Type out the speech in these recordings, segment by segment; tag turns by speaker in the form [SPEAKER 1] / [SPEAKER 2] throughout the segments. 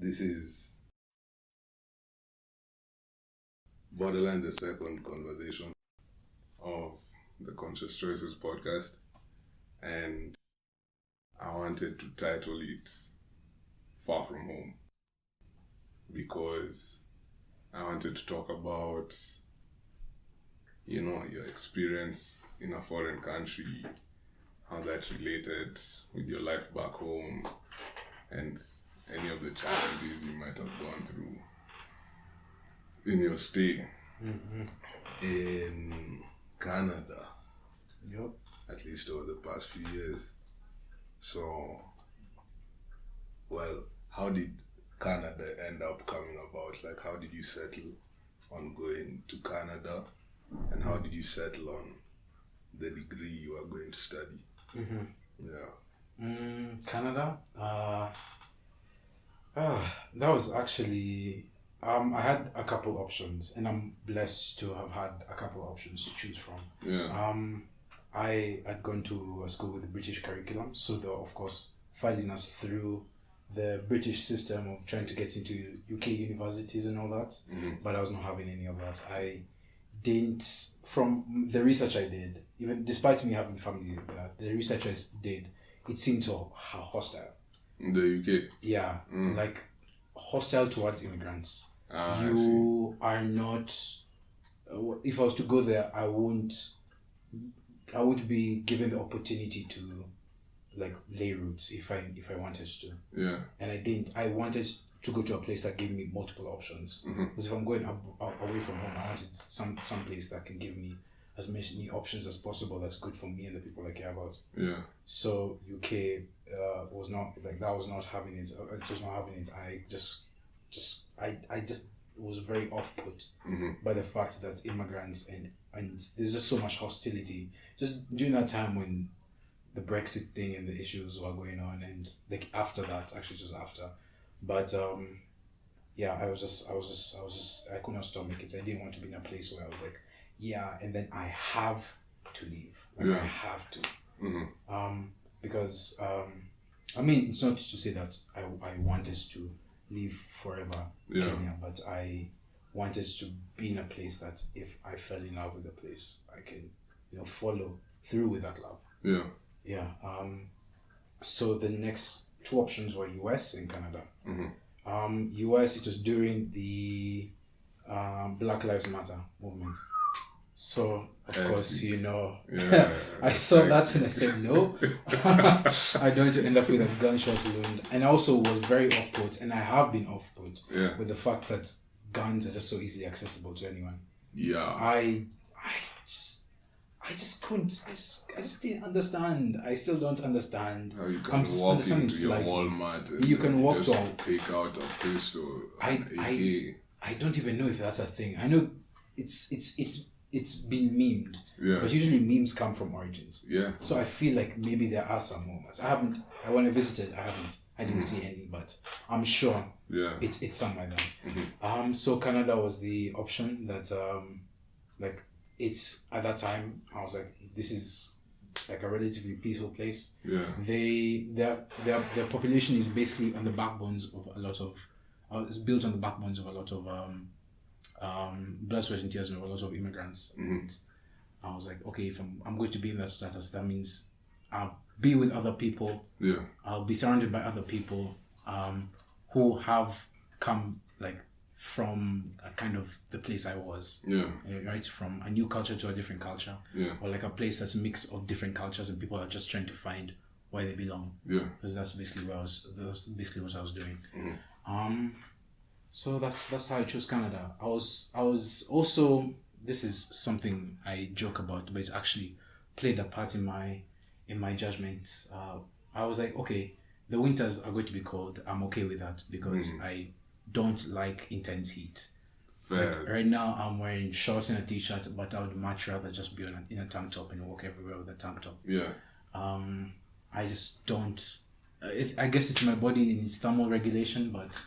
[SPEAKER 1] This is borderline the second conversation of the Conscious Choices podcast, and I wanted to title it Far From Home because I wanted to talk about, your experience in a foreign country, how that related with your life back home, and any of the challenges you might have gone through in your stay in Canada.
[SPEAKER 2] Yep.
[SPEAKER 1] At least over the past few years. So, how did Canada end up coming about? Like, how did you settle on going to Canada? And how did you settle on the degree you are going to study?
[SPEAKER 2] Canada? That was actually... I had a couple options, and I'm blessed to have had a couple options to choose from.
[SPEAKER 1] Yeah.
[SPEAKER 2] I had gone to a school with a British curriculum, so they were, of course, filing us through the British system of trying to get into UK universities and all that, but I was not having any of that. I didn't, from the research I did, even despite me having family that the research I did, it seemed so hostile.
[SPEAKER 1] In the UK?
[SPEAKER 2] Yeah, like hostile towards immigrants.
[SPEAKER 1] I
[SPEAKER 2] You are not, if I was to go there, I would be given the opportunity to like lay roots if I wanted to.
[SPEAKER 1] Yeah.
[SPEAKER 2] And I didn't. I wanted to go to a place that gave me multiple options. Because if I'm going away from home, I wanted some place that can give me as many options as possible that's good for me and the people I care about.
[SPEAKER 1] Yeah.
[SPEAKER 2] So UK was not like that. Was not having it. I was not having it. I just was very off-put by the fact that immigrants and there's just so much hostility just during that time when the Brexit thing and the issues were going on, and like after that, actually just after, but I could not stomach it. I didn't want to be in a place where I was like, and then I have to leave. I have to, because I mean, it's not to say that I wanted to live forever in Kenya, but I wanted to be in a place that if I fell in love with the place, I can, follow through with that love.
[SPEAKER 1] Yeah.
[SPEAKER 2] So the next two options were US and Canada. US, it was during the Black Lives Matter movement. So, of course, I saw that and I said, no, I don't want to end up with a gunshot wound. And I also was very off-put, and I have been off-put with the fact that guns are just so easily accessible to anyone.
[SPEAKER 1] Yeah.
[SPEAKER 2] I just couldn't. I just didn't understand. I still don't understand.
[SPEAKER 1] How you can walk into your Walmart and
[SPEAKER 2] you can walk
[SPEAKER 1] just take out a pistol.
[SPEAKER 2] I don't even know if that's a thing. I know it's been memed.
[SPEAKER 1] Yeah.
[SPEAKER 2] But usually memes come from origins.
[SPEAKER 1] Yeah.
[SPEAKER 2] So I feel like maybe there are some moments. When I visited, I didn't see any, but I'm sure it's somewhere there. So Canada was the option that it's at that time I was like, this is like a relatively peaceful place.
[SPEAKER 1] Yeah.
[SPEAKER 2] Their population is basically on the backbones of a lot of it's built on the backbones of a lot of blood, sweat and tears and a lot of immigrants. And I was like, okay, if I'm going to be in that status, that means I'll be with other people.
[SPEAKER 1] Yeah.
[SPEAKER 2] I'll be surrounded by other people who have come like from a kind of the place I was.
[SPEAKER 1] Yeah.
[SPEAKER 2] Right? From a new culture to a different culture.
[SPEAKER 1] Yeah.
[SPEAKER 2] Or like a place that's a mix of different cultures and people are just trying to find where they belong.
[SPEAKER 1] Yeah.
[SPEAKER 2] Because that's basically what I was doing. So that's how I chose Canada. I was also, this is something I joke about, but it's actually played a part in my judgment. I was like, okay, the winters are going to be cold. I'm okay with that because I don't like intense heat. Like right now, I'm wearing shorts and a t-shirt, but I would much rather just be in a tank top and walk everywhere with a tank top.
[SPEAKER 1] Yeah.
[SPEAKER 2] I just don't. I guess it's my body in its thermal regulation, but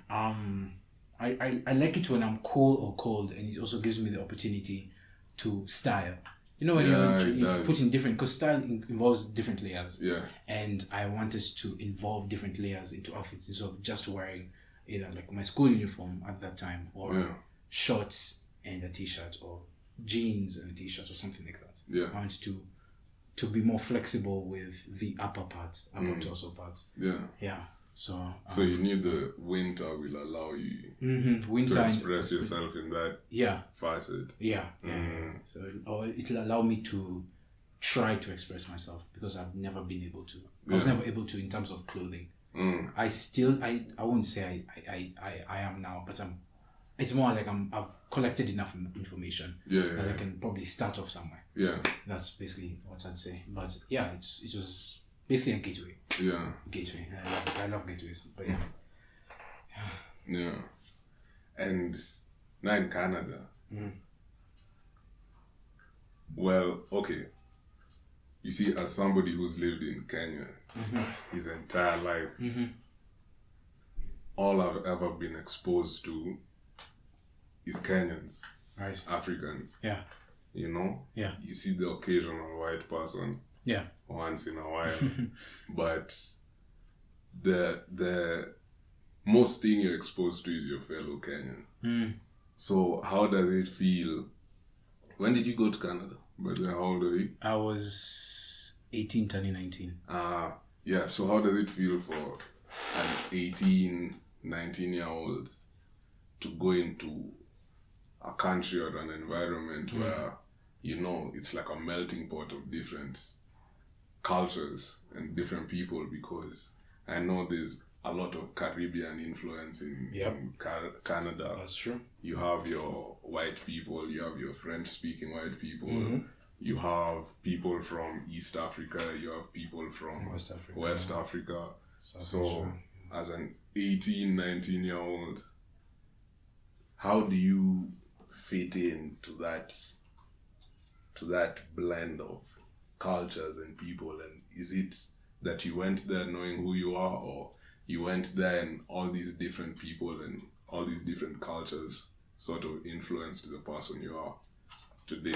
[SPEAKER 2] I like it when I'm cool or cold, and it also gives me the opportunity to style. When you put in different, because style involves different layers.
[SPEAKER 1] Yeah.
[SPEAKER 2] And I wanted to involve different layers into outfits instead of just wearing either like my school uniform at that time, or
[SPEAKER 1] Yeah.
[SPEAKER 2] shorts and a t-shirt, or jeans and a t-shirt, or something like that.
[SPEAKER 1] Yeah.
[SPEAKER 2] I wanted to be more flexible with the upper torso part.
[SPEAKER 1] Yeah.
[SPEAKER 2] Yeah. So
[SPEAKER 1] So you knew the winter will allow you
[SPEAKER 2] winter
[SPEAKER 1] to express yourself in that
[SPEAKER 2] yeah.
[SPEAKER 1] facet.
[SPEAKER 2] Yeah. So it'll allow me to try to express myself, because I've never been able to. I was never able to in terms of clothing. I wouldn't say I am now, but it's more like I've collected enough information that I can probably start off somewhere.
[SPEAKER 1] Yeah.
[SPEAKER 2] That's basically what I'd say. But yeah, it was basically a gateway.
[SPEAKER 1] Yeah.
[SPEAKER 2] Gateway. I love gateways. But yeah.
[SPEAKER 1] Yeah. And now in Canada. Well, okay. You see, as somebody who's lived in Kenya his entire life, all I've ever been exposed to is Kenyans,
[SPEAKER 2] Right.
[SPEAKER 1] Africans.
[SPEAKER 2] Yeah.
[SPEAKER 1] You know?
[SPEAKER 2] Yeah.
[SPEAKER 1] You see the occasional white person
[SPEAKER 2] Yeah.
[SPEAKER 1] once in a while, but the most thing you're exposed to is your fellow Kenyan. So how does it feel? When did you go to Canada? By the way, how old are you?
[SPEAKER 2] I was 18, turning 19.
[SPEAKER 1] Yeah. So how does it feel for an 18, 19-year-old to go into a country or an environment where, it's like a melting pot of different cultures and different people? Because I know there's a lot of Caribbean influence in Canada.
[SPEAKER 2] That's true.
[SPEAKER 1] You have your white people, you have your French-speaking white people, you have people from East Africa, you have people from West Africa. So, as an 18, 19-year-old, how do you fit into that blend of cultures and people? And is it that you went there knowing who you are, or you went there and all these different people and all these different cultures sort of influenced the person you are today?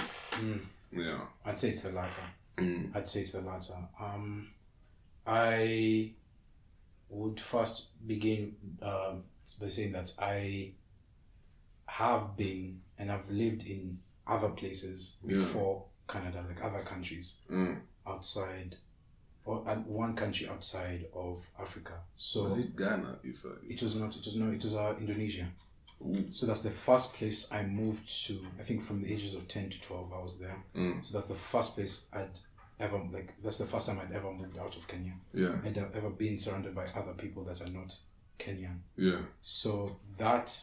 [SPEAKER 1] Yeah.
[SPEAKER 2] I'd say it's the latter. I would first begin by saying that I have been and I've lived in other places before Canada, like other countries outside, or one country outside of Africa. So
[SPEAKER 1] was it Ghana?
[SPEAKER 2] It was not. It was Indonesia.
[SPEAKER 1] Ooh.
[SPEAKER 2] So that's the first place I moved to. I think from the ages of 10 to 12, I was there. So that's the first place that's the first time I'd ever moved out of Kenya.
[SPEAKER 1] Yeah.
[SPEAKER 2] I'd ever been surrounded by other people that are not Kenyan.
[SPEAKER 1] Yeah.
[SPEAKER 2] So that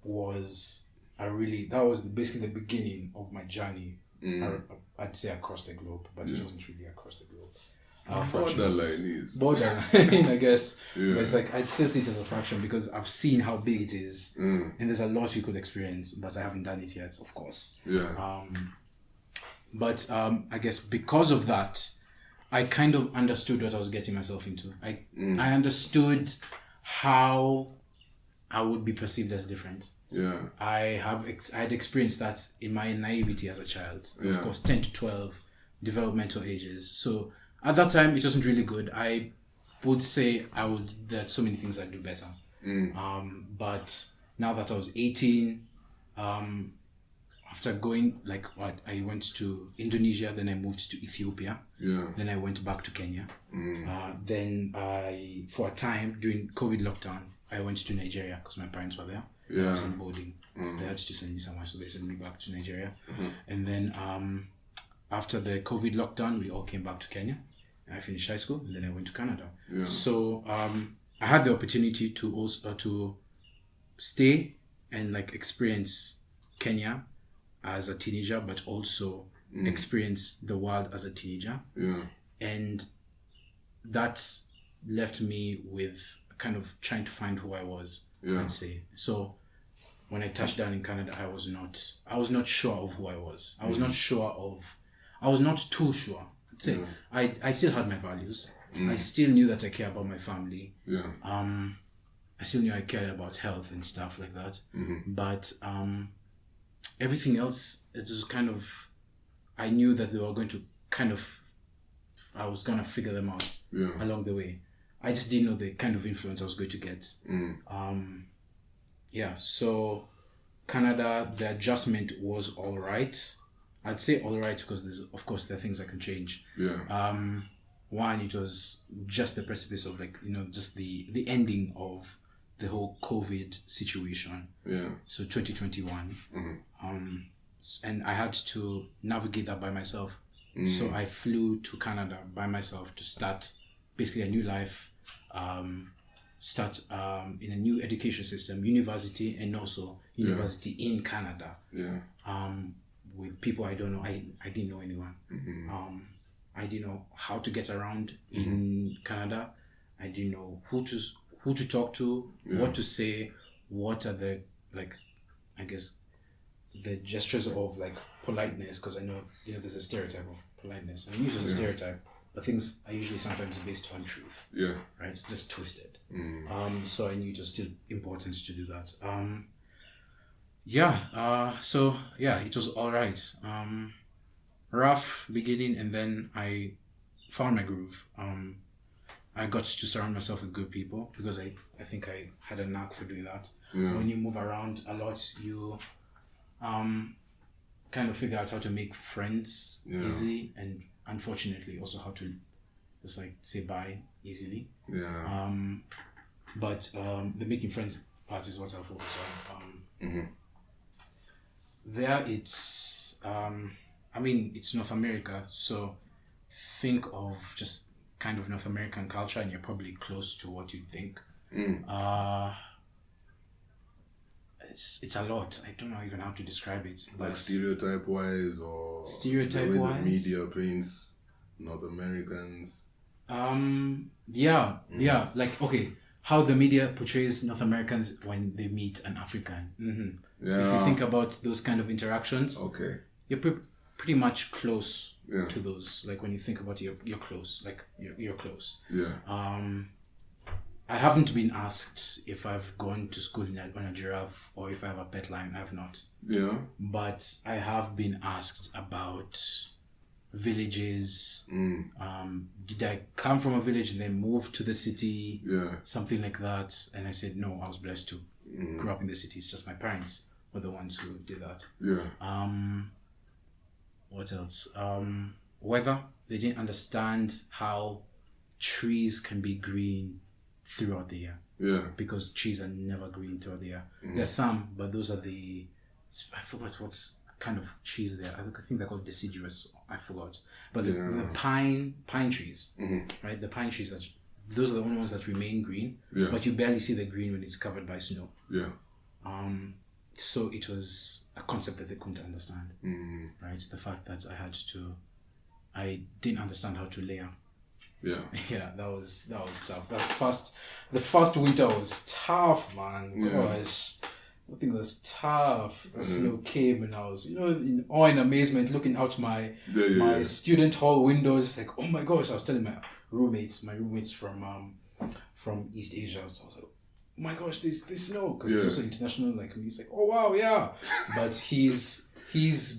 [SPEAKER 2] was basically the beginning of my journey. I'd say across the globe, but it wasn't really across the globe.
[SPEAKER 1] Borderline is.
[SPEAKER 2] Borderline, I guess.
[SPEAKER 1] Yeah.
[SPEAKER 2] But it's like, I'd still see it as a fraction because I've seen how big it is. And there's a lot you could experience, but I haven't done it yet, of course.
[SPEAKER 1] Yeah.
[SPEAKER 2] But I guess because of that, I kind of understood what I was getting myself into. I understood how I would be perceived as different.
[SPEAKER 1] Yeah.
[SPEAKER 2] I had experienced that in my naivety as a child. Of course, 10 to 12, developmental ages. So at that time, it wasn't really good. I would say there are so many things I'd do better. But now that I was 18, after going, I went to Indonesia, then I moved to Ethiopia.
[SPEAKER 1] Yeah.
[SPEAKER 2] Then I went back to Kenya. Then for a time, during COVID lockdown, I went to Nigeria because my parents were there.
[SPEAKER 1] Yeah.
[SPEAKER 2] I was on boarding. They had to send me somewhere, so they sent me back to Nigeria. And then after the COVID lockdown, we all came back to Kenya. I finished high school, and then I went to Canada.
[SPEAKER 1] Yeah.
[SPEAKER 2] So I had the opportunity to also to stay and experience Kenya as a teenager, but also experience the world as a teenager.
[SPEAKER 1] Yeah.
[SPEAKER 2] And that left me with kind of trying to find who I was. I'd say. So when I touched down in Canada, I was not sure of who I was. I was not too sure. I'd say. I still had my values. I still knew that I care about my family.
[SPEAKER 1] Yeah.
[SPEAKER 2] I still knew I cared about health and stuff like that. But everything else, it was kind of, I knew that they were going to I was going to figure them out along the way. I just didn't know the kind of influence I was going to get. Yeah, so Canada, the adjustment was all right. I'd say all right because there's, of course, there are things that can change.
[SPEAKER 1] Yeah.
[SPEAKER 2] One, it was just the precipice of, like, just the ending of the whole COVID situation.
[SPEAKER 1] Yeah.
[SPEAKER 2] So 2021. And I had to navigate that by myself. So I flew to Canada by myself to start basically a new life, start in a new education system, university, and also university in Canada.
[SPEAKER 1] Yeah.
[SPEAKER 2] With people I don't know. I didn't know anyone. I didn't know how to get around in Canada. I didn't know who to talk to, what to say, what are the, like, I guess, the gestures of, like, politeness, because I know there's a stereotype of politeness, and usually it's a stereotype, but things are usually sometimes based on truth.
[SPEAKER 1] Yeah.
[SPEAKER 2] Right, it's just twisted. So I knew it was still important to do that. So yeah, it was all right. Rough beginning, and then I found my groove. I got to surround myself with good people because I think I had a knack for doing that.
[SPEAKER 1] Yeah.
[SPEAKER 2] When you move around a lot, you kind of figure out how to make friends easily, and unfortunately also how to just, like, say bye easily.
[SPEAKER 1] Yeah.
[SPEAKER 2] But the making friends part is what I focus on. There it's it's North America, so think of just kind of North American culture, and you're probably close to what you'd think. It's a lot. I don't know even how to describe it.
[SPEAKER 1] Like stereotype wise, or
[SPEAKER 2] stereotype
[SPEAKER 1] the way
[SPEAKER 2] wise,
[SPEAKER 1] the media paints North Americans.
[SPEAKER 2] Yeah. Like, okay, how the media portrays North Americans when they meet an African.
[SPEAKER 1] Yeah.
[SPEAKER 2] If you think about those kind of interactions,
[SPEAKER 1] Okay.
[SPEAKER 2] you're pretty much close
[SPEAKER 1] Yeah.
[SPEAKER 2] to those. Like, when you think about it, you're close. Like, you're close.
[SPEAKER 1] Yeah.
[SPEAKER 2] I haven't been asked if I've gone to school on a giraffe or if I have a pet lion. I have not.
[SPEAKER 1] Yeah.
[SPEAKER 2] But I have been asked about villages. Did I come from a village and then move to the city?
[SPEAKER 1] Yeah.
[SPEAKER 2] Something like that. And I said, no, I was blessed to grow up in the city. It's just my parents were the ones who did that.
[SPEAKER 1] Yeah.
[SPEAKER 2] What else? Weather. They didn't understand how trees can be green throughout the year.
[SPEAKER 1] Yeah.
[SPEAKER 2] Because trees are never green throughout the year. There's some, but those are I forgot what's kind of trees there. I think they're called deciduous. I forgot. But the pine trees, right? The pine trees, those are the only ones that remain green.
[SPEAKER 1] Yeah.
[SPEAKER 2] But you barely see the green when it's covered by snow.
[SPEAKER 1] Yeah.
[SPEAKER 2] So it was a concept that they couldn't understand. Right? The fact that I didn't understand how to layer.
[SPEAKER 1] Yeah.
[SPEAKER 2] Yeah, that was tough. The first winter was tough, man. Gosh. I think it was tough. The snow came and I was, in awe and amazement looking out my student hall windows, like, oh my gosh. I was telling my roommates from East Asia, so I was like, oh my gosh, there's snow, because it's also international, like me. He's like, oh wow, yeah. But he's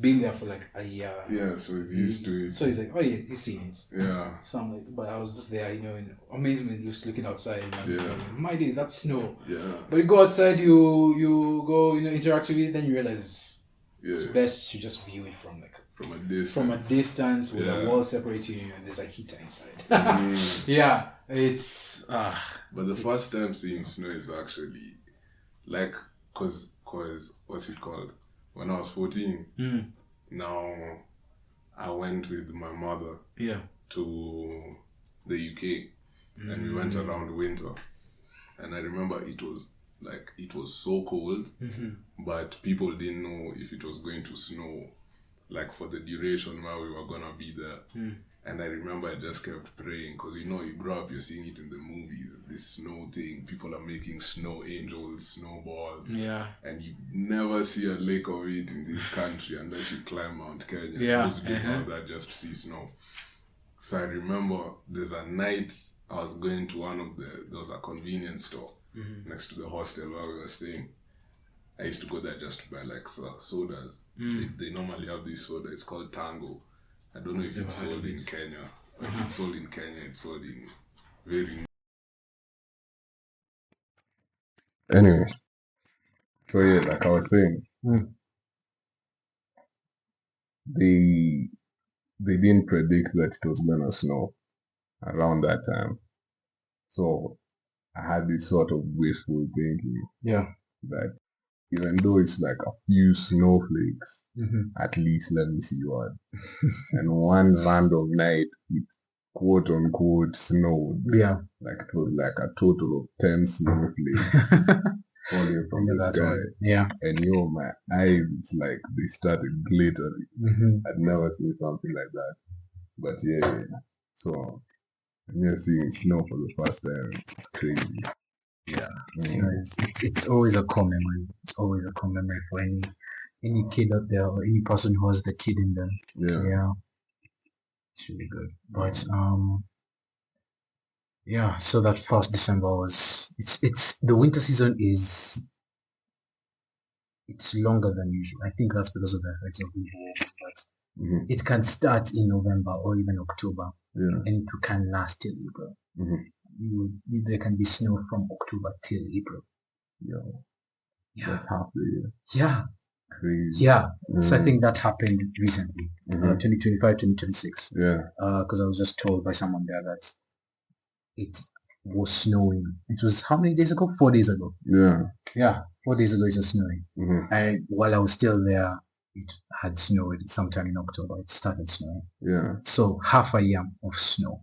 [SPEAKER 2] been there for like a year.
[SPEAKER 1] Yeah, so he's used to it.
[SPEAKER 2] So he's like, oh yeah, he's seen it.
[SPEAKER 1] Yeah.
[SPEAKER 2] So I'm like, but I was just there, in amazement, just looking outside. And like, my days, that's snow.
[SPEAKER 1] Yeah.
[SPEAKER 2] But you go outside, you go, interact with it, then you realize it's best to just view it from a distance with a wall separating you, and there's a heater inside. Yeah, it's.
[SPEAKER 1] But the first time seeing snow is actually like, cause what's it called? When I was 14, now I went with my mother to the UK, and we went around winter, and I remember it was so cold, but people didn't know if it was going to snow, like for the duration while we were gonna be there. And I remember I just kept praying, because you grow up, you're seeing it in the movies, this snow thing, people are making snow angels, snowballs, and you never see a lake of it in this country unless you climb Mount Kenya. Most people out there just see snow. So I remember there's a night I was going to there was a convenience store next to the hostel where we were staying. I used to go there just to buy like sodas. They normally have this soda, it's called Tango. I don't know if it's sold in Kenya. If it's sold in Kenya, it's sold in very... Anyway, So yeah, like I was saying, they didn't predict that it was gonna snow around that time. So I had this sort of wishful thinking that even though it's like a few snowflakes, at least let me see one. And one random night it quote unquote snowed.
[SPEAKER 2] Yeah.
[SPEAKER 1] Like it was like a total of 10 snowflakes falling from the sky.
[SPEAKER 2] Yeah.
[SPEAKER 1] And my eyes, it's like they started glittering. I'd never seen something like that. But yeah. So seeing snow for the first time, it's crazy.
[SPEAKER 2] Yeah. It's always a core memory. It's always a core memory for any kid out there or any person who has the kid in them. Yeah. It's really good. But yeah, so that first December was it's the winter season is it's longer than usual. I think that's because of the effects of global warming, but it can start in November or even October, and it can last till April. There can be snow from October till April. Yeah,
[SPEAKER 1] that's half the year.
[SPEAKER 2] Yeah,
[SPEAKER 1] crazy.
[SPEAKER 2] Yeah, so I think that happened recently, 2025, 2026.
[SPEAKER 1] Yeah,
[SPEAKER 2] because I was just told by someone there that it was snowing. It was how many days ago? 4 days ago. Yeah, 4 days ago it was snowing. And while I was still there, it had snowed sometime in October. It started snowing. So half a year of snow.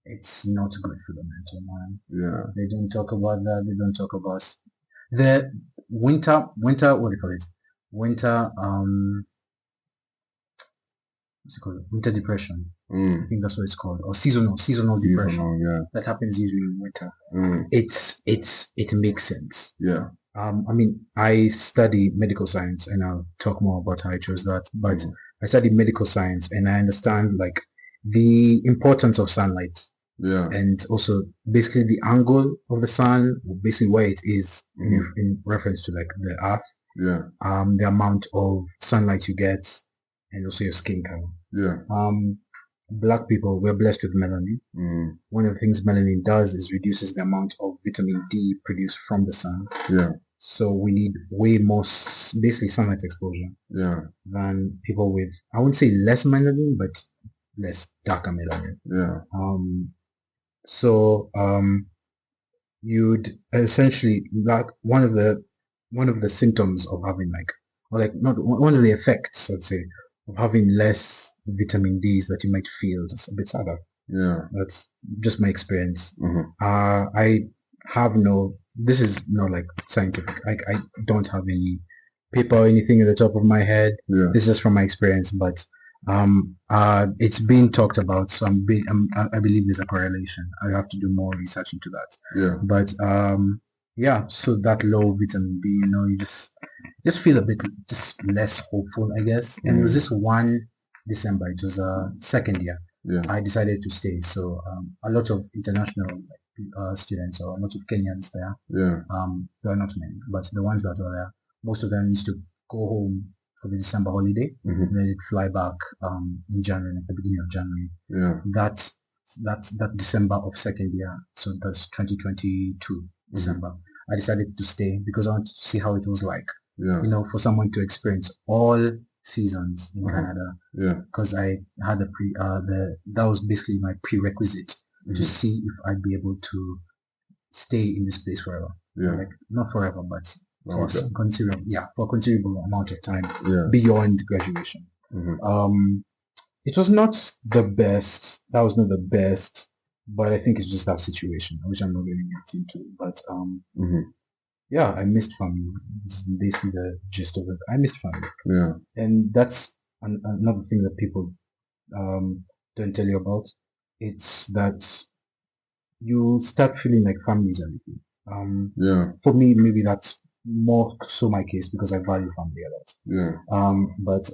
[SPEAKER 2] It's not good for the mental man. They don't talk about that. They don't talk about the winter. What do you call it? Winter. What's it called? Winter depression. I think that's what it's called, or seasonal depression. That happens usually in winter. It makes sense. I mean, I study medical science, and I'll talk more about how I chose that. But I study medical science, and I understand like the importance of sunlight. And also basically the angle of the sun, basically where it is in reference to like the earth. The amount of sunlight you get, and also your skin color. Black people, we're blessed with melanin. One of the things melanin does is reduces the amount of vitamin D produced from the sun. So we need way more basically sunlight exposure than people with, I wouldn't say less melanin, but less darker melanin. So you'd essentially, like one of the symptoms of having not one of the effects, I'd say, of having less vitamin D is that you might feel just a bit sadder. That's just my experience. I have this is not like scientific. I don't have any paper or anything at the top of my head. This is from my experience, but it's being talked about, so I believe there's a correlation. I have to do more research into that. But yeah, so that low vitamin D, you just feel a bit just less hopeful, I guess. And it was this one December, it was second year. I decided to stay. So a lot of international students, or a lot of Kenyans there. There are not many, but the ones that are there, most of them used to go home for the December holiday, and then they'd fly back in January, at the beginning of January. That's that December of second year, so that's 2022 December. I decided to stay because I wanted to see how it was like, for someone to experience all seasons in Canada. Because I had that was basically my prerequisite to see if I'd be able to stay in this place forever. Like not forever, but for a considerable amount of time beyond graduation. It was not the best. That was not the best, but I think it's just that situation, which I'm not going to get into. But yeah, I missed family. This is basically the gist of it. I missed family. And that's another thing that people don't tell you about. It's that you start feeling like family is everything. For me, maybe that's more so my case because I value family a lot. But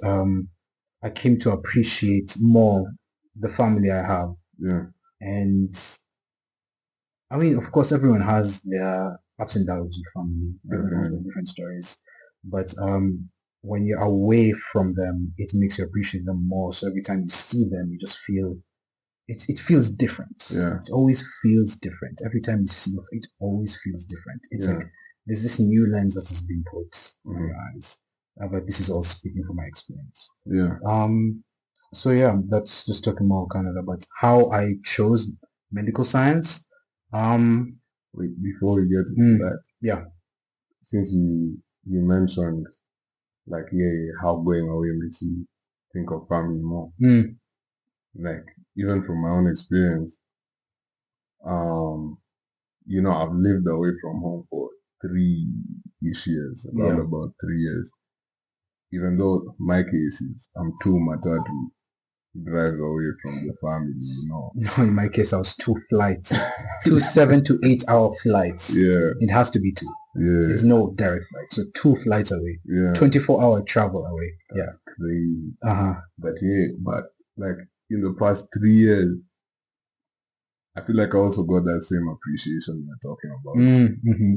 [SPEAKER 2] I came to appreciate more the family I have. And I mean, of course, everyone has their ups and downs with family. Everyone has their different stories. But when you're away from them, it makes you appreciate them more. So every time you see them, you just feel it feels different. It always feels different. Every time you see it always feels different. It's like there's this new lens that has been put on my eyes. But this is all speaking from my experience.
[SPEAKER 1] Yeah.
[SPEAKER 2] So yeah, that's just talking more kind of about how I chose medical science.
[SPEAKER 1] Wait, before we get into that,
[SPEAKER 2] yeah,
[SPEAKER 1] since you mentioned like how going away makes you think of family more. Like even from my own experience, I've lived away from home for 3-ish years, around about 3 years. Even though my case is I'm too matatu drives away from the family,
[SPEAKER 2] No, in my case I was 2 flights. 2 7 to 8 hour flights.
[SPEAKER 1] Yeah.
[SPEAKER 2] It has to be 2.
[SPEAKER 1] Yeah.
[SPEAKER 2] There's no direct flight. So 2 flights away.
[SPEAKER 1] Yeah.
[SPEAKER 2] 24-hour travel away.
[SPEAKER 1] That's crazy. But like in the past 3 years, I feel like I also got that same appreciation you're talking about.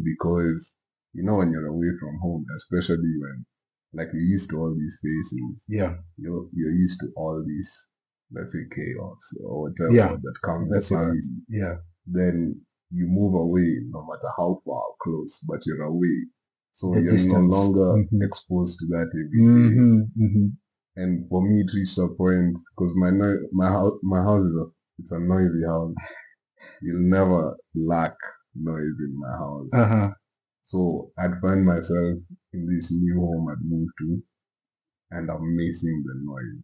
[SPEAKER 1] Because, when you're away from home, especially when, like, you're used to all these faces.
[SPEAKER 2] Yeah.
[SPEAKER 1] You're used to all this, let's say, chaos or whatever that comes with family.
[SPEAKER 2] Yeah.
[SPEAKER 1] Then you move away, no matter how far or close, but you're away. So
[SPEAKER 2] the
[SPEAKER 1] you're
[SPEAKER 2] distance.
[SPEAKER 1] no longer exposed to that every day. And for me, it reached a point, because my house it's a noisy house. You'll never lack noise in my house. So I'd find myself in this new home I'd moved to, and I'm missing the noise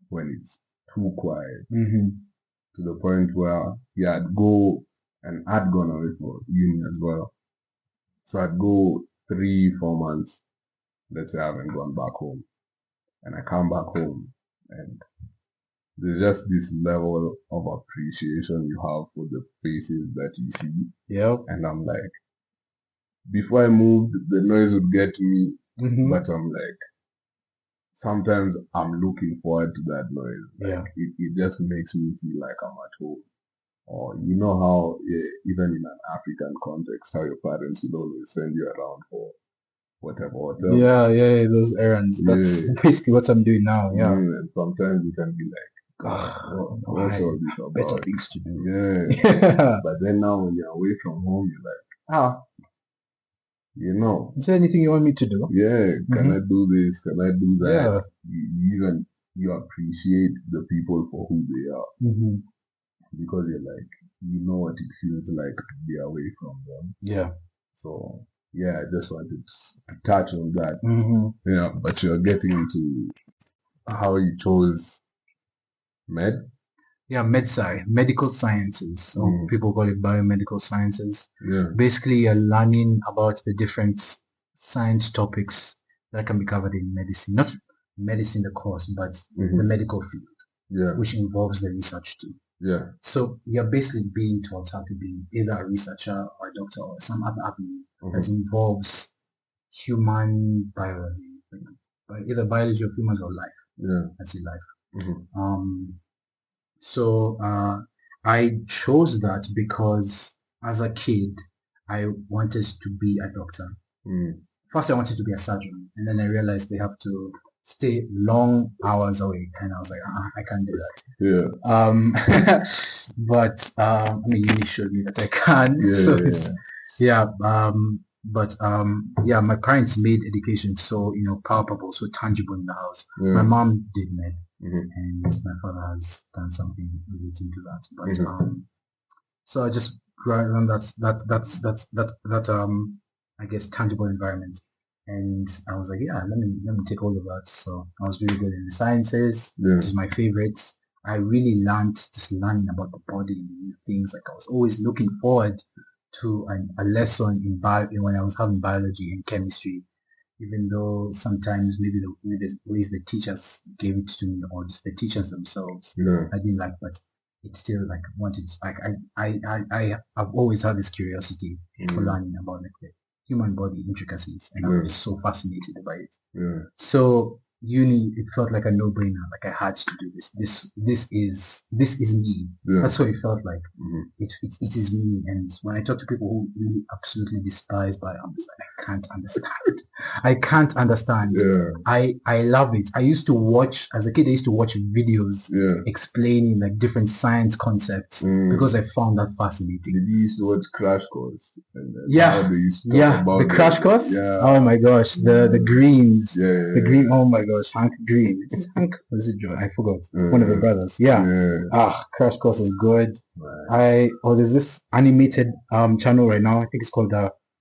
[SPEAKER 1] when it's too quiet. To the point where, I'd go, and I'd gone away for uni as well. So I'd go 3-4 months, let's say I haven't gone back home. And I come back home, and there's just this level of appreciation you have for the faces that you see.
[SPEAKER 2] Yeah.
[SPEAKER 1] And I'm like, before I moved, the noise would get me, but I'm like, sometimes I'm looking forward to that noise. Like, it just makes me feel like I'm at home. Or you know how, even in an African context, how your parents will always send you around for whatever.
[SPEAKER 2] Yeah, those errands. That's basically what I'm doing now. Yeah.
[SPEAKER 1] And sometimes you can be like, what's all this about?
[SPEAKER 2] Better things to do.
[SPEAKER 1] Yeah. But then now when you're away from home, you're like,
[SPEAKER 2] is there anything you want me to do?
[SPEAKER 1] Yeah, can I do this? Can I do that? Yeah. You appreciate the people for who they are. Because you're like, you know what it feels like to be away from them.
[SPEAKER 2] Yeah.
[SPEAKER 1] So, I just wanted to touch on that. Yeah, but you're getting into how you chose med?
[SPEAKER 2] Yeah, medical sciences. Or people call it biomedical sciences.
[SPEAKER 1] Yeah.
[SPEAKER 2] Basically, you're learning about the different science topics that can be covered in medicine. Not medicine, the course, but the medical field.
[SPEAKER 1] Yeah.
[SPEAKER 2] Which involves the research too.
[SPEAKER 1] Yeah.
[SPEAKER 2] So you're basically being taught how to be either a researcher or a doctor or some other avenue that involves human biology, either biology of humans or life.
[SPEAKER 1] Yeah.
[SPEAKER 2] I say life. So I chose that because as a kid I wanted to be a doctor. First I wanted to be a surgeon, and then I realized they have to stay long hours away, and I was like, I can't do that. But I mean, uni showed me that I can. My parents made education so palpable, so tangible in the house. My mom did med, and my father has done something relating to that. But so I just grew around that I guess tangible environment. And I was like, let me take all of that. So I was really good in the sciences, which is my favorite. I really learning about the body and new things. Like I was always looking forward to a lesson in when I was having biology and chemistry, even though sometimes maybe the ways the teachers gave it to me or just the teachers themselves, I didn't like, but it's still like wanted. Like I've always had this curiosity for learning about like the human body intricacies, and I was so fascinated by it. So uni, it felt like a no-brainer. Like I had to do this. This is me.
[SPEAKER 1] Yeah.
[SPEAKER 2] That's what it felt like.
[SPEAKER 1] Mhm.
[SPEAKER 2] It is me. And when I talk to people who really absolutely despise bio, I'm just like, I can't understand. I can't understand.
[SPEAKER 1] Yeah.
[SPEAKER 2] I love it. I used to watch as a kid. I used to watch videos
[SPEAKER 1] Yeah.
[SPEAKER 2] explaining like different science concepts because I found that fascinating.
[SPEAKER 1] Did you used to watch Crash Course? And
[SPEAKER 2] Yeah.
[SPEAKER 1] how they used to talk about
[SPEAKER 2] The crash course.
[SPEAKER 1] Yeah.
[SPEAKER 2] Oh my gosh, the greens.
[SPEAKER 1] Yeah.
[SPEAKER 2] The green. Oh my gosh, Hank Green. Is it Hank? Or is it Joe? I forgot. One of the brothers. Yeah. Crash Course is good. There's this animated channel right now. I think it's called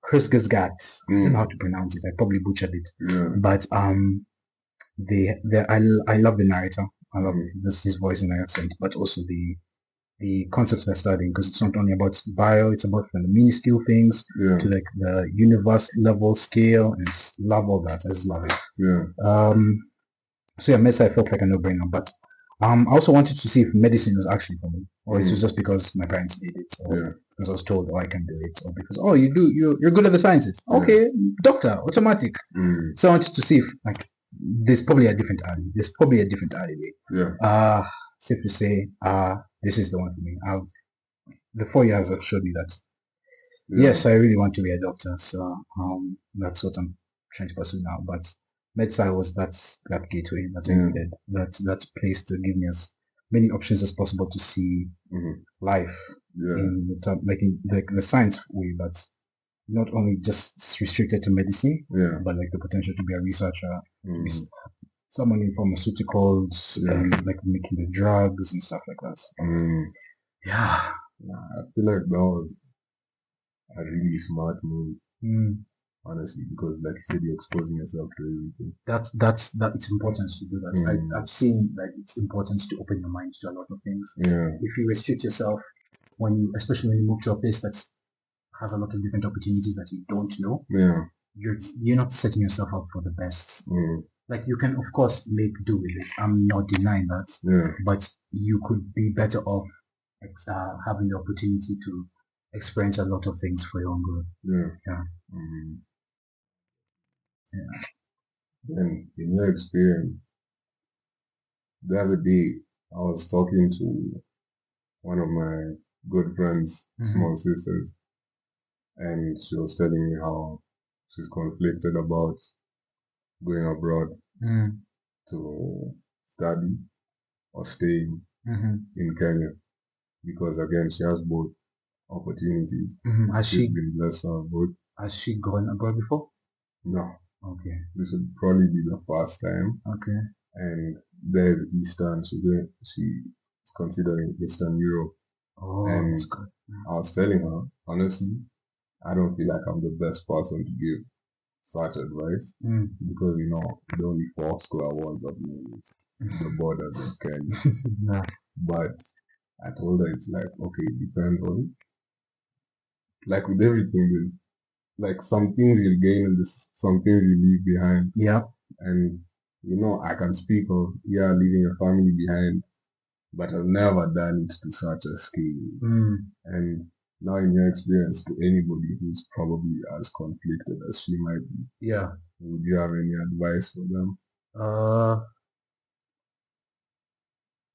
[SPEAKER 2] Chris Gazgat. I don't know how to pronounce it. I probably butchered it.
[SPEAKER 1] Yeah.
[SPEAKER 2] But I love the narrator. I love his voice and accent, but also the concepts they're studying, because it's not only about bio, it's about from the minuscule things to like the universe level scale, and just love all that. I just love it.
[SPEAKER 1] Yeah.
[SPEAKER 2] So yeah, medicine felt like a no-brainer, but I also wanted to see if medicine was actually for me, or it was just because my parents did it, or because I was told, oh, I can do it, or because, oh, you're good at the sciences. Okay, doctor, automatic. So I wanted to see if like there's probably a different alley. There's probably a different alleyway.
[SPEAKER 1] Yeah.
[SPEAKER 2] Safe to say, this is the one for me. The 4 years have showed me that yes, I really want to be a doctor. So that's what I'm trying to pursue now. But MedSci was that gateway that I needed. That place to give me as many options as possible to see life in the science way, but not only just restricted to medicine, but like the potential to be a researcher, to be someone in pharmaceuticals, and like making the drugs and stuff like that. Yeah.
[SPEAKER 1] I feel like that was a really smart move. Honestly, because like you said, you're exposing yourself to everything.
[SPEAKER 2] That it's important to do that. I've seen that it's important to open your mind to a lot of things. If you restrict yourself especially when you move to a place that has a lot of different opportunities that you don't know, you're not setting yourself up for the best. Like you can of course make do with it. I'm not denying that. But you could be better off having the opportunity to experience a lot of things for your own good.
[SPEAKER 1] And in your experience, the other day I was talking to one of my good friends, small sisters, and she was telling me how she's conflicted about going abroad to study or staying in Kenya, because again she has both opportunities. She's been blessed to have both.
[SPEAKER 2] Has she gone abroad before?
[SPEAKER 1] No.
[SPEAKER 2] Okay.
[SPEAKER 1] This would probably be the first time.
[SPEAKER 2] Okay.
[SPEAKER 1] And there's Eastern. She's considering Eastern Europe.
[SPEAKER 2] Oh,
[SPEAKER 1] and
[SPEAKER 2] that's good.
[SPEAKER 1] I was telling her, honestly, I don't feel like I'm the best person to give such advice, because the only 4 square walls of me is the borders of Kenya. But I told her it's like, okay, it depends on, like with everything, there's like some things you'll gain and some things you leave behind. And I can speak of leaving a family behind, but I've never done it to such a scale. And now in your experience, to anybody who's probably as conflicted as she might be, would you have any advice for them?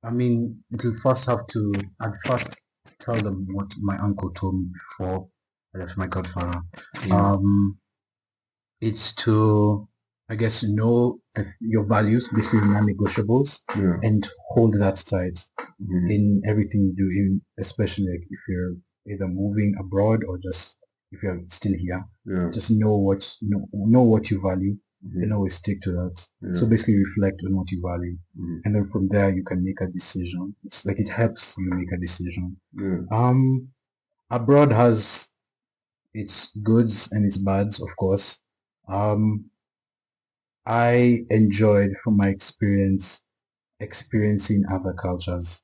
[SPEAKER 2] I mean, I'd first tell them what my uncle told me before I left my godfather. It's to, I guess, know your values, basically non-negotiables, and hold that tight in everything you do, especially like if you're either moving abroad or just if you're still here. Just know what you value and always stick to that. So basically reflect on what you value, and then from there you can make a decision. It's like it helps you make a decision. Abroad has its goods and its bads, of course. I enjoyed from my experience experiencing other cultures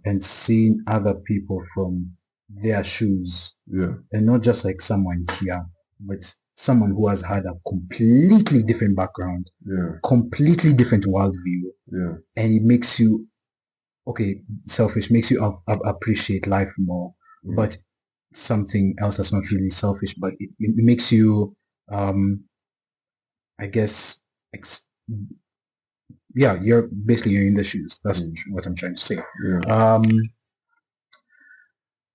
[SPEAKER 2] and seeing other people from their shoes, and not just like someone here, but someone who has had a completely different background, completely different worldview, and it makes you selfish, makes you appreciate life more, but something else that's not really selfish, but it makes you I guess you're in the shoes. That's what I'm trying to say.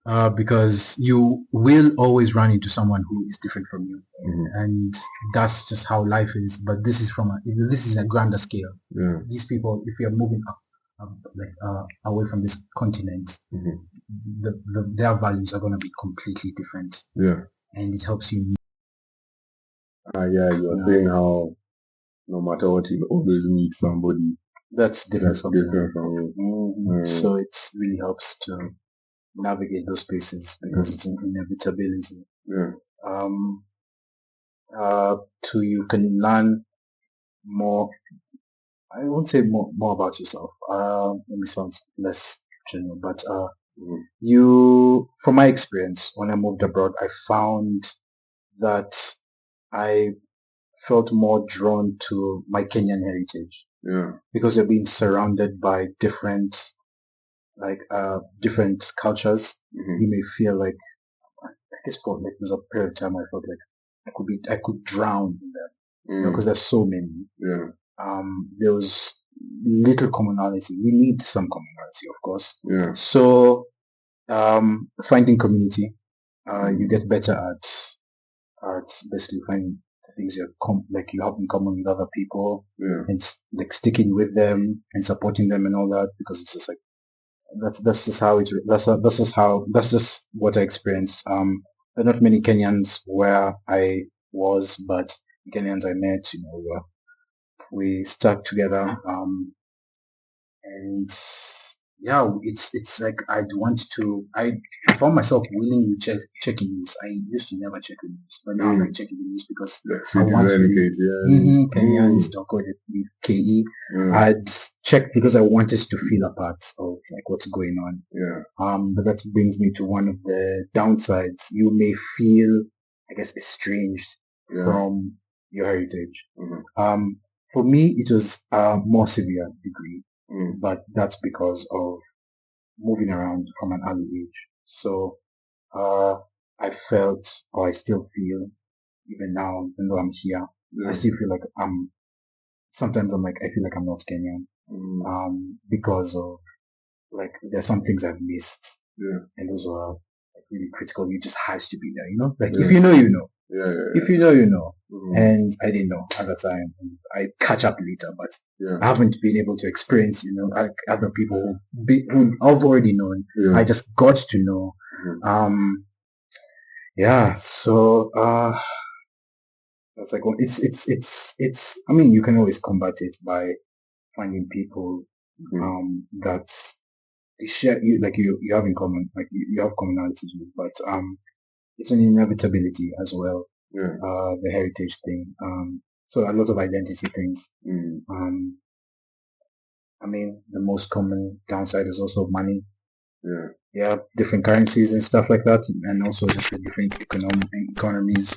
[SPEAKER 3] Yeah.
[SPEAKER 2] Because you will always run into someone who is different from you, and that's just how life is. But this is this is a grander scale.
[SPEAKER 3] Yeah.
[SPEAKER 2] These people, if you're moving away from this continent, their values are going to be completely different.
[SPEAKER 3] Yeah.
[SPEAKER 2] And it helps you.
[SPEAKER 3] Yeah, you are saying how no matter what, you always meet somebody
[SPEAKER 2] that's different from
[SPEAKER 3] you.
[SPEAKER 2] So it really helps to navigate those spaces because it's an inevitability.
[SPEAKER 3] Yeah.
[SPEAKER 2] You can learn more. I won't say more about yourself. Maybe sounds less general, but from my experience, when I moved abroad, I found that I felt more drawn to my Kenyan heritage.
[SPEAKER 3] Yeah.
[SPEAKER 2] Because you're being surrounded by different cultures. You may feel like, at this point, there was a period of time I felt like I could drown in them, because there's so many.
[SPEAKER 3] Yeah.
[SPEAKER 2] There was little commonality. We need some commonality, of course.
[SPEAKER 3] Yeah.
[SPEAKER 2] So, finding community, you get better at basically finding things you have in common with other people, and like sticking with them and supporting them and all that, because it's just like that's just what I experienced. There are not many Kenyans where I was, but the Kenyans I met, we stuck together, and yeah, it's like I found myself willingly checking news. I used to never check the news, but now I'm like checking the news because I want to Kenyans, KE. I'd checked because I wanted to feel a part of like what's going on.
[SPEAKER 3] Yeah.
[SPEAKER 2] But that brings me to one of the downsides. You may feel, I guess, estranged from your heritage. For me, it was a more severe degree. But that's because of moving around from an early age. So I felt, or I still feel, even now, even though I'm here, I still feel like sometimes I feel like I'm not Kenyan, because of like there's some things I've missed, and those are like really critical. You just has to be there, like if you know, you know. If you know, you know. And I didn't know at the time. I catch up later, but I haven't been able to experience, like other people who I've already known. I just got to know. So that's like it's. I mean, you can always combat it by finding people that share you have in common, like you have commonalities with, but it's an inevitability as well. The heritage thing. So a lot of identity things. I mean, the most common downside is also money. Different currencies and stuff like that, and also just the different economies.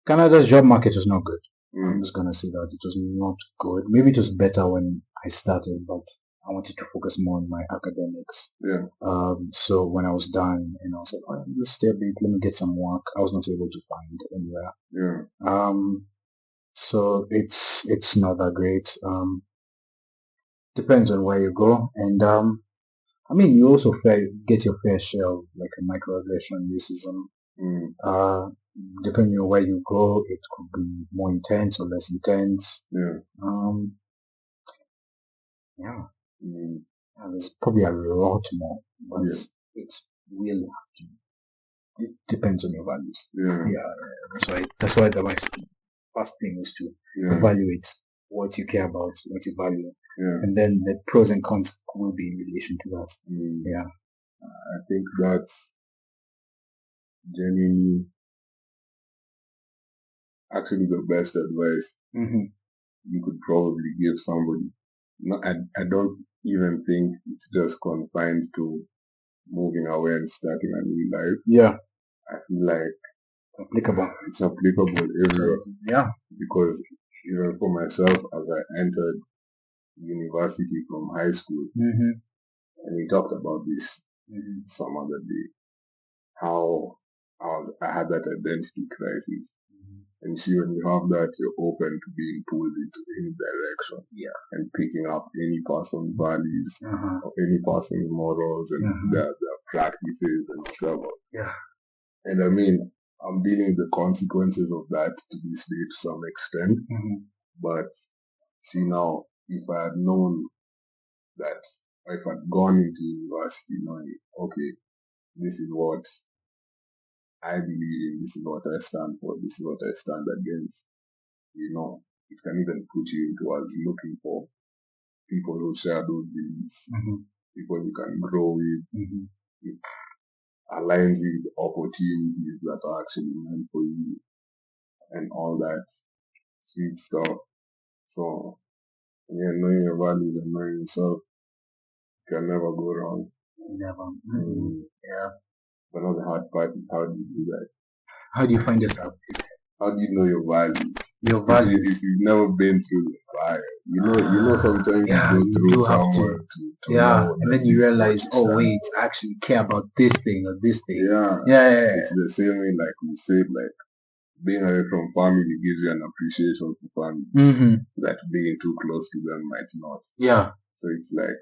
[SPEAKER 2] Canada's job market was not good. I'm just gonna say that it was not good. Maybe it was better when I started, but I wanted to focus more on my academics. So when I was done, and I was like, oh, let's stay a bit, let me get some work. I was not able to find anywhere. So it's not that great. Depends on where you go, and I mean, you also get your fair share of like a microaggression, racism. Depending on where you go, it could be more intense or less intense. There's probably a lot more, but it's really it depends on your values. That's why the first thing is to evaluate what you care about, what you value, and then the pros and cons will be in relation to that.
[SPEAKER 3] I think that's genuinely actually the best advice you could probably give somebody. No, I don't even think it's just confined to moving away and starting a new life. I feel like it's applicable everywhere. Because even for myself, as I entered university from high school, and we talked about this some other day, how I had that identity crisis. And you see, when you have that, you're open to being pulled into any direction.
[SPEAKER 4] Yeah.
[SPEAKER 3] And picking up any person's values, or any person's morals and their practices and whatever.
[SPEAKER 4] Yeah.
[SPEAKER 3] And I mean, I'm dealing with the consequences of that to this day to some extent. But see now, if I had known that, if I'd gone into university knowing, okay, this is what I believe in, this is what I stand for, this is what I stand against, it can even put you towards looking for people who share those beliefs, people you can grow with, it aligns you with opportunities that are actually meant for you, and all that sweet stuff. So, yeah, knowing your values and knowing yourself can never go wrong.
[SPEAKER 4] Never. Yeah.
[SPEAKER 3] But another hard part is how do you do that?
[SPEAKER 4] How do you find yourself?
[SPEAKER 3] How do you know your values?
[SPEAKER 4] Your values.
[SPEAKER 3] If you've never been through the fire, sometimes you go through somewhere to know,
[SPEAKER 4] and then you realize, wait, I actually care about this thing or this thing.
[SPEAKER 3] Yeah. It's the same way, like we said, like being away from family gives you an appreciation for family that being too close to them might not.
[SPEAKER 4] Yeah.
[SPEAKER 3] So it's like,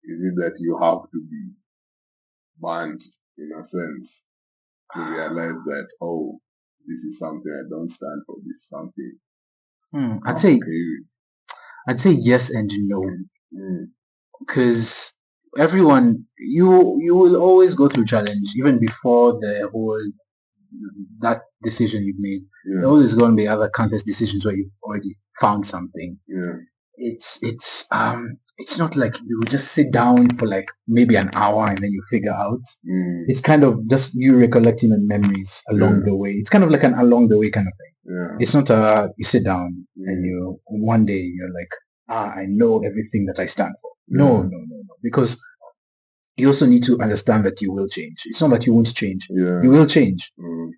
[SPEAKER 3] is it that you have to be banned in a sense to realize that, this is something I don't stand for, this is something
[SPEAKER 4] I'd say yes and no. Because everyone, you will always go through challenge, even before that decision you've made.
[SPEAKER 3] Yeah.
[SPEAKER 4] There always going to be other countless decisions where you've already found something.
[SPEAKER 3] Yeah.
[SPEAKER 4] It's not like you just sit down for like maybe an hour and then you figure out. It's kind of just you recollecting the memories along the way. It's kind of like an along the way kind of thing.
[SPEAKER 3] Yeah.
[SPEAKER 4] It's not you sit down and one day you're like, I know everything that I stand for. No. Because you also need to understand that you will change. It's not that you won't change.
[SPEAKER 3] Yeah.
[SPEAKER 4] You will change.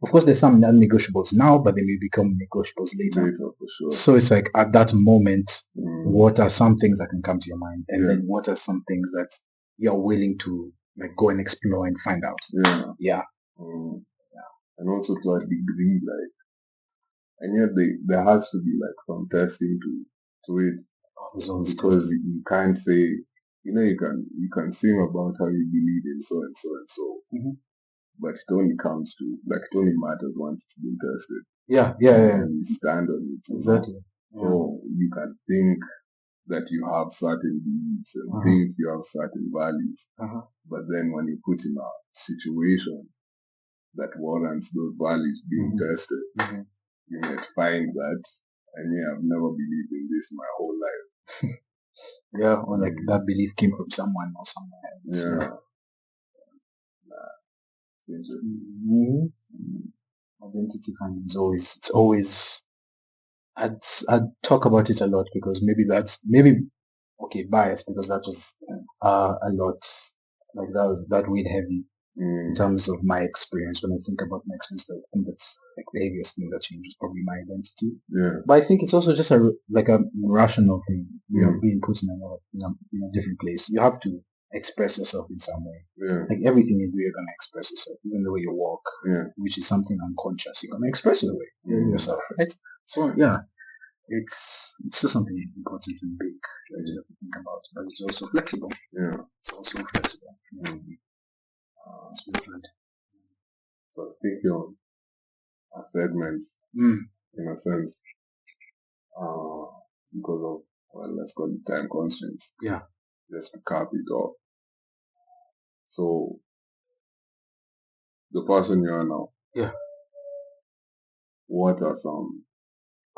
[SPEAKER 4] Of course, there's some non-negotiables now, but they may become negotiables later.
[SPEAKER 3] For sure.
[SPEAKER 4] So it's like at that moment, what are some things that can come to your mind? And then what are some things that you're willing to like go and explore and find out? Yeah.
[SPEAKER 3] And also to a degree, like, and yet there has to be like some testing to it. Because you can't say, you can sing about how you believe in so and so and so, but it only matters once it's been tested.
[SPEAKER 4] Yeah.
[SPEAKER 3] And you stand on it.
[SPEAKER 4] Exactly.
[SPEAKER 3] So you can think that you have certain beliefs and think you have certain values, but then when you put in a situation that warrants those values being tested, you might find that, I've never believed in this my whole life.
[SPEAKER 4] Yeah, or like that belief came from someone or somewhere else. Identity finding is always I'd talk about it a lot because maybe biased because that was a lot, like that weighed heavy in terms of my experience. When I think about my experience, I think that's like the heaviest thing that changes probably my identity.
[SPEAKER 3] Yeah.
[SPEAKER 4] But I think it's also just a rational thing. You're being put in a different place. You have to express yourself in some way.
[SPEAKER 3] Yeah.
[SPEAKER 4] Like everything you do, you're gonna express yourself. Even the way you walk, which is something unconscious, you're gonna express yourself, right? So yeah, it's just something important and big that you have to think about. But it's also flexible.
[SPEAKER 3] Yeah.
[SPEAKER 4] It's also flexible. It's really good.
[SPEAKER 3] So speaking on a segment, in a sense, because of, let's call it time constraints.
[SPEAKER 4] Yeah.
[SPEAKER 3] Just to cap it off. So, the person you are now.
[SPEAKER 4] Yeah.
[SPEAKER 3] What are some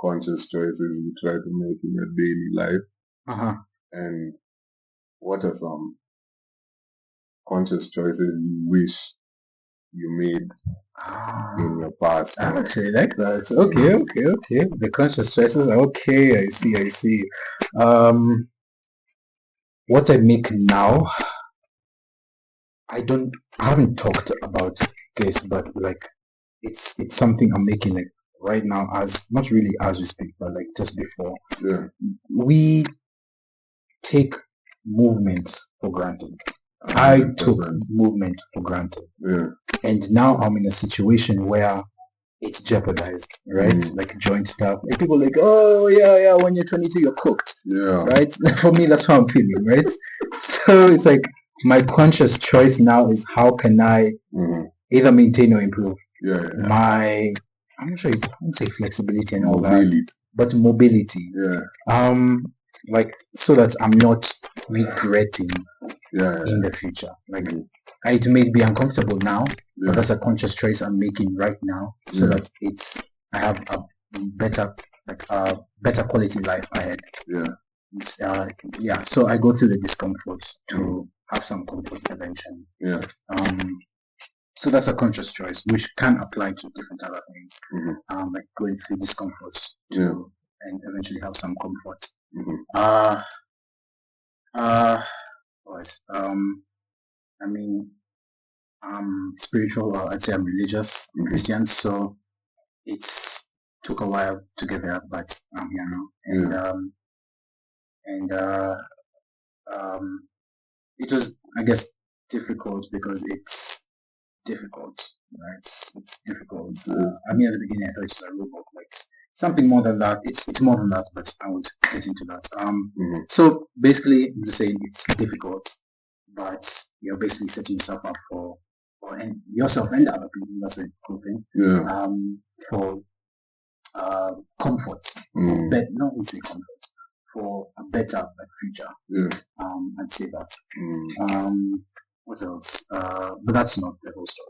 [SPEAKER 3] conscious choices you try to make in your daily life? And what are some conscious choices you wish you made in your past?
[SPEAKER 4] I actually like that. Okay. The conscious choices. Okay, I see. What I make now, I haven't talked about this, but like it's something I'm making like right now, as not really as we speak, but like just before.
[SPEAKER 3] Yeah.
[SPEAKER 4] We take movement for granted. I took movement for granted.
[SPEAKER 3] Yeah.
[SPEAKER 4] And now I'm in a situation where it's jeopardized, right? Like joint stuff. Like people like, oh yeah, when you're 22, you're cooked.
[SPEAKER 3] Yeah.
[SPEAKER 4] Right? For me, that's how I'm feeling, right? So it's like my conscious choice now is how can I either maintain or improve my, I'm not sure, I wouldn't say flexibility and all that, but mobility.
[SPEAKER 3] Yeah.
[SPEAKER 4] Like so that I'm not regretting in the future. Like it may be uncomfortable now, but that's a conscious choice I'm making right now, so that I have a better quality life ahead. So I go through the discomfort to have some comfort eventually. So that's a conscious choice, which can apply to different other things, like going through discomfort to and eventually have some comfort. I mean, spiritual, or I'd say I'm religious, Christian, so it's took a while to get there, but I'm here now. It was, I guess, difficult because it's difficult, right? It's difficult. I mean, at the beginning, I thought it was a robot, like something more than that. It's more than that, but I won't get into that. So basically, I'm just saying it's difficult, but you're basically setting yourself up for yourself and other people. That's a cool thing. For comfort, but not we say comfort, for a better future. I'd say that. What else? But that's not the whole story.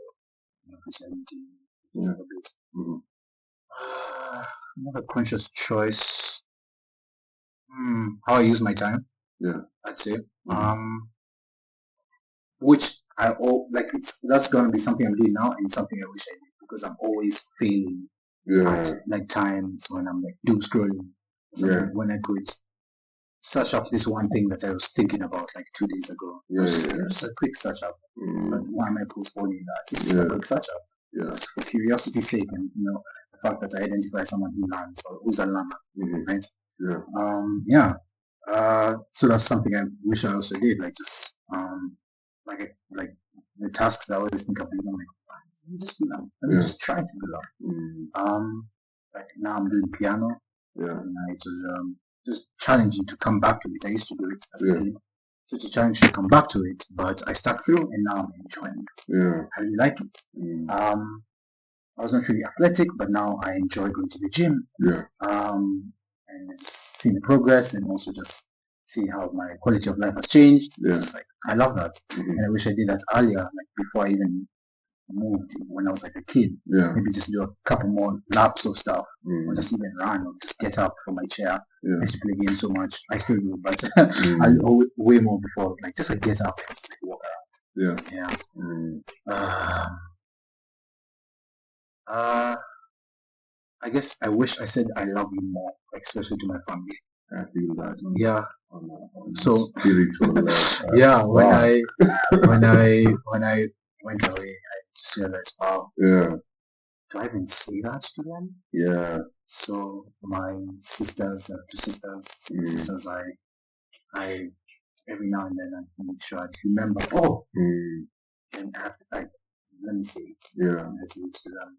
[SPEAKER 4] Christianity is a bit. Another conscious choice. How I use my time. I'd say. Which that's going to be something I'm doing now and something I wish I did, because I'm always failing at like times when I'm like doom scrolling. When I could search up this one thing that I was thinking about like 2 days ago. Just a quick search up. But why am I postponing that? It's just a quick search up. Just for curiosity's sake, and the fact that I identify someone who learns or who's a learner, right? So that's something I wish I also did, like just like the tasks I always think of doing. I'm like, let me just do that. Let me just try to do that. Like now I'm doing piano. And it was just challenging to come back to it. I used to do it as a kid. So it's a challenge to come back to it, but I stuck through and now I'm enjoying it. I really like it. I was not really athletic, but now I enjoy going to the gym. And seeing the progress and also just seeing how my quality of life has changed. It's just like, I love that. And I wish I did that earlier, like before I even moved when I was like a kid. Maybe just do a couple more laps of stuff, or just even run, or just get up from my chair. I used to play games so much. I still do, but I way more before, like just like get up and just like walk around. I guess I wish I said I love you more, like, especially to my family.
[SPEAKER 3] I feel that.
[SPEAKER 4] So
[SPEAKER 3] spiritual
[SPEAKER 4] when I went away, I just realized, wow. Do I even say that to them? So my sisters, two sisters, I every now and then I make sure I remember. And after let me say it. I say it to them.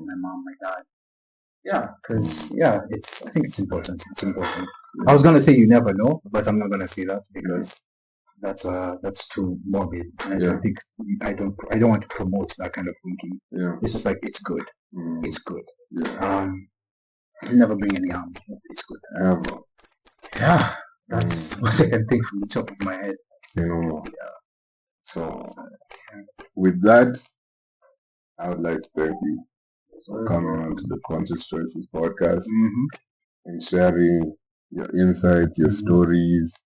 [SPEAKER 4] My mom, my dad. Because I think it's important. It's important. I was gonna say you never know, but I'm not gonna say that because that's too morbid. And I don't want to promote that kind of thinking. It's just like it's good. It's good. It'll never bring any harm. It's good. That's what I can think from the top of my head.
[SPEAKER 3] So with that, I would like to thank you for coming on to the Conscious Choices podcast and sharing your insights, your stories,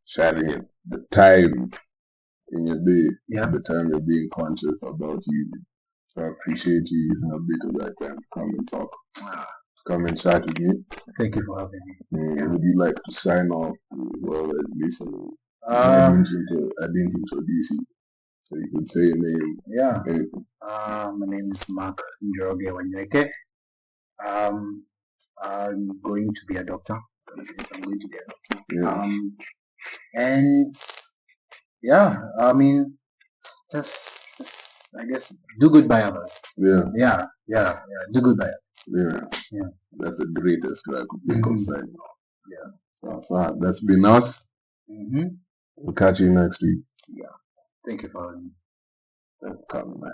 [SPEAKER 3] sharing the time in your day, the time you're being conscious about you. So I appreciate you using a bit of that time to come and talk, come and chat with me.
[SPEAKER 4] Thank you for having me.
[SPEAKER 3] Would you like to sign off while listening? I didn't introduce you. So you can say your name.
[SPEAKER 4] My name is Mark Njoroge Wanyoike. I'm going to be a doctor. I'm going to be a doctor. And I mean, just I guess do good by others.
[SPEAKER 3] Yeah.
[SPEAKER 4] Do good by others.
[SPEAKER 3] Yeah. That's the greatest I could think of saying. Yeah. So that's been us. We'll catch you next week.
[SPEAKER 4] Yeah. Thank you for having me.
[SPEAKER 3] Coming, man.